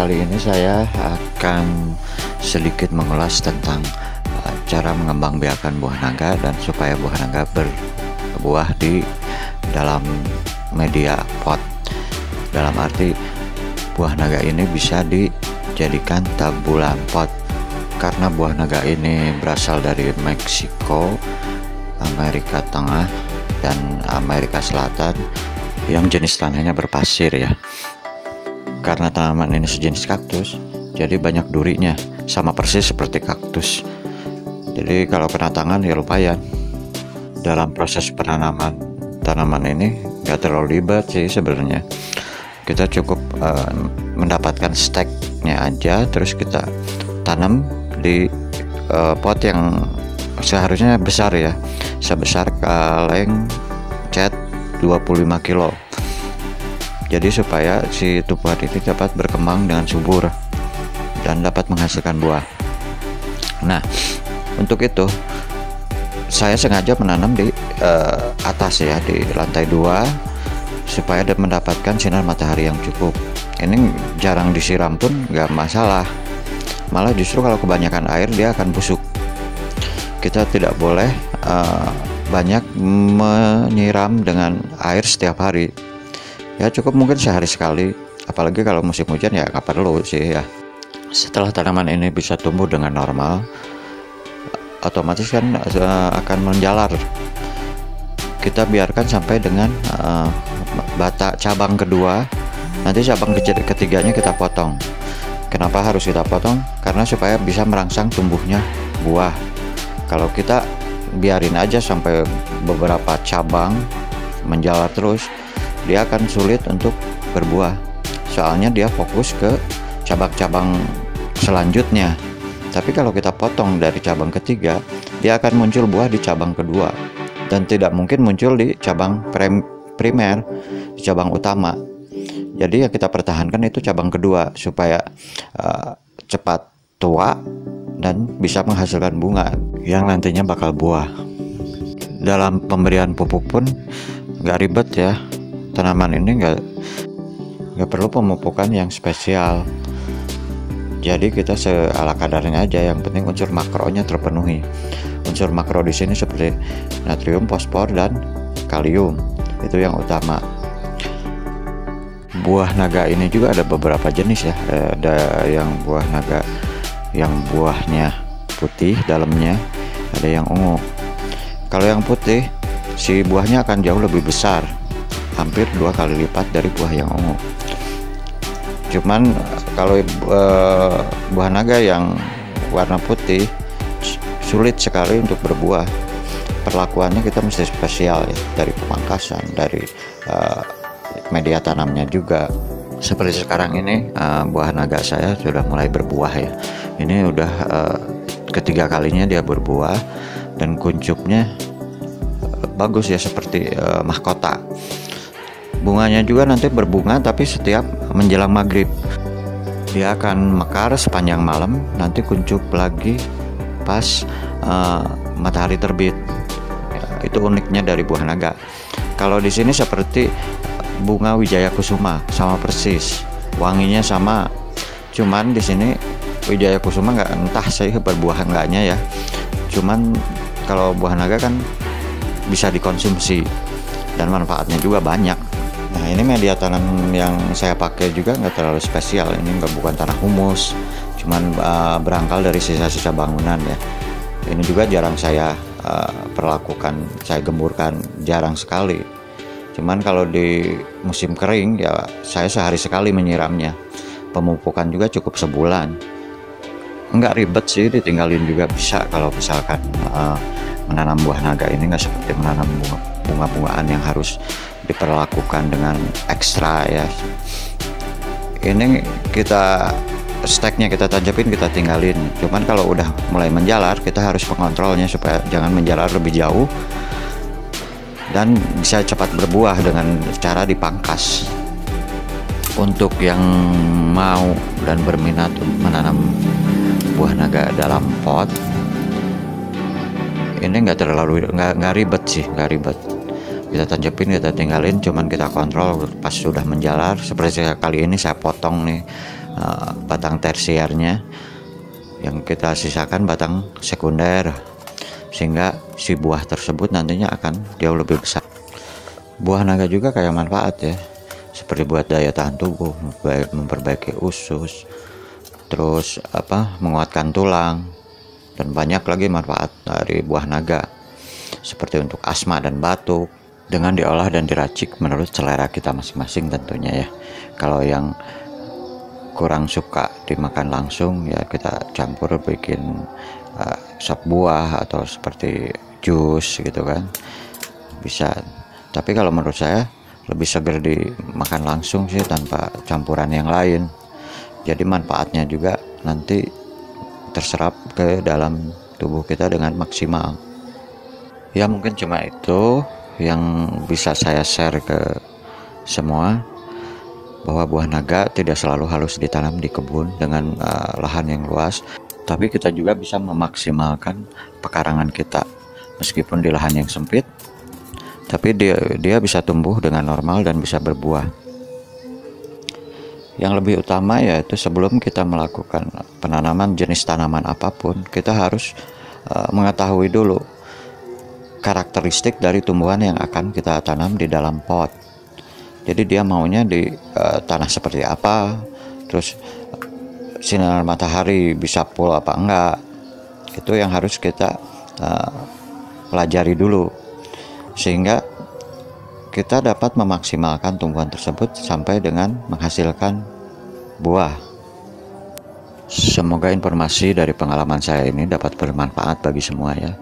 Kali ini saya akan sedikit mengulas tentang cara mengembangbiakan buah naga dan supaya buah naga berbuah di dalam media pot. Dalam arti buah naga ini bisa dijadikan tabulan pot karena buah naga ini berasal dari Meksiko, Amerika Tengah, dan Amerika Selatan yang jenis tanahnya berpasir ya. Karena tanaman ini sejenis kaktus, jadi banyak durinya, sama persis seperti kaktus. Jadi kalau kena tangan ya lumayan. Dalam proses penanaman tanaman ini gak terlalu ribet sih sebenarnya. Kita cukup mendapatkan steknya aja, terus kita tanam di pot yang seharusnya besar ya, sebesar kaleng cat 25 kilo. Jadi supaya si tumbuhan ini dapat berkembang dengan subur dan dapat menghasilkan buah. Nah, untuk itu saya sengaja menanam di atas ya, di lantai 2 supaya mendapatkan sinar matahari yang cukup. Ini jarang disiram pun nggak masalah. Malah justru kalau kebanyakan air dia akan busuk. Kita tidak boleh banyak menyiram dengan air setiap hari. Ya cukup mungkin sehari sekali, apalagi kalau musim hujan ya nggak perlu sih ya. Setelah tanaman ini bisa tumbuh dengan normal, otomatis kan akan menjalar. Kita biarkan sampai dengan batak cabang kedua, nanti cabang ketiganya kita potong. Kenapa harus kita potong? Karena supaya bisa merangsang tumbuhnya buah. Kalau kita biarin aja sampai beberapa cabang menjalar terus, dia akan sulit untuk berbuah, soalnya dia fokus ke cabang-cabang selanjutnya. Tapi kalau kita potong dari cabang ketiga, dia akan muncul buah di cabang kedua dan tidak mungkin muncul di cabang primer, di cabang utama. Jadi ya kita pertahankan itu cabang kedua supaya cepat tua dan bisa menghasilkan bunga yang nantinya bakal buah. Dalam pemberian pupuk pun nggak ribet ya. Tanaman ini nggak perlu pemupukan yang spesial. Jadi kita seala kadarnya aja, yang penting unsur makronya terpenuhi. Unsur makro di sini seperti natrium, fosfor, dan kalium. Itu yang utama. Buah naga ini juga ada beberapa jenis ya. Ada yang buah naga yang buahnya putih dalamnya, ada yang ungu. Kalau yang putih, si buahnya akan jauh lebih besar, hampir 2 kali lipat dari buah yang ungu. Cuman kalau buah naga yang warna putih sulit sekali untuk berbuah. Perlakuannya kita mesti spesial ya, dari pemangkasan, dari media tanamnya juga. Seperti sekarang ini buah naga saya sudah mulai berbuah ya. Ini udah ketiga kalinya dia berbuah dan kuncupnya bagus ya, seperti mahkota. Bunganya juga nanti berbunga, tapi setiap menjelang maghrib dia akan mekar sepanjang malam, nanti kuncup lagi pas matahari terbit. Itu uniknya dari buah naga. Kalau di sini seperti bunga Wijaya Kusuma, sama persis, wanginya sama. Cuman di sini Wijaya Kusuma nggak, entah sih berbuah enggaknya ya. Cuman kalau buah naga kan bisa dikonsumsi dan manfaatnya juga banyak. Nah, ini media tanam yang saya pakai juga nggak terlalu spesial. Ini bukan tanah humus, cuman berangkal dari sisa-sisa bangunan ya. Ini juga jarang saya perlakukan, saya gemburkan jarang sekali. Cuman kalau di musim kering ya saya sehari sekali menyiramnya. Pemupukan juga cukup sebulan. Nggak ribet sih, ditinggalin juga bisa kalau misalkan menanam buah naga ini nggak seperti menanam bunga-bungaan yang harus diperlakukan dengan ekstra ya. Ini kita steknya kita tancapin, kita tinggalin. Cuman kalau udah mulai menjalar, kita harus mengontrolnya supaya jangan menjalar lebih jauh dan bisa cepat berbuah dengan cara dipangkas. Untuk yang mau dan berminat menanam buah naga dalam pot, ini nggak ribet sih, nggak ribet. Kita tancapin, kita tinggalin, cuman kita kontrol pas sudah menjalar. Seperti kali ini saya potong nih batang tersiernya, yang kita sisakan batang sekunder, sehingga si buah tersebut nantinya akan jauh lebih besar. Buah naga juga kayak manfaat ya, seperti buat daya tahan tubuh, memperbaiki usus, terus menguatkan tulang, dan banyak lagi manfaat dari buah naga, seperti untuk asma dan batuk, dengan diolah dan diracik menurut selera kita masing-masing tentunya ya. Kalau yang kurang suka dimakan langsung ya kita campur bikin sop buah atau seperti jus gitu kan, bisa. Tapi kalau menurut saya lebih seger dimakan langsung sih, tanpa campuran yang lain. Jadi manfaatnya juga nanti terserap ke dalam tubuh kita dengan maksimal. Ya mungkin cuma itu yang bisa saya share ke semua, bahwa buah naga tidak selalu harus ditanam di kebun dengan lahan yang luas, tapi kita juga bisa memaksimalkan pekarangan kita meskipun di lahan yang sempit, tapi dia bisa tumbuh dengan normal dan bisa berbuah. Yang lebih utama yaitu sebelum kita melakukan penanaman jenis tanaman apapun, kita harus mengetahui dulu karakteristik dari tumbuhan yang akan kita tanam di dalam pot. Jadi dia maunya di tanah seperti apa, terus sinar matahari bisa full apa enggak, itu yang harus kita pelajari dulu, sehingga kita dapat memaksimalkan tumbuhan tersebut sampai dengan menghasilkan buah. Semoga informasi dari pengalaman saya ini dapat bermanfaat bagi semua ya.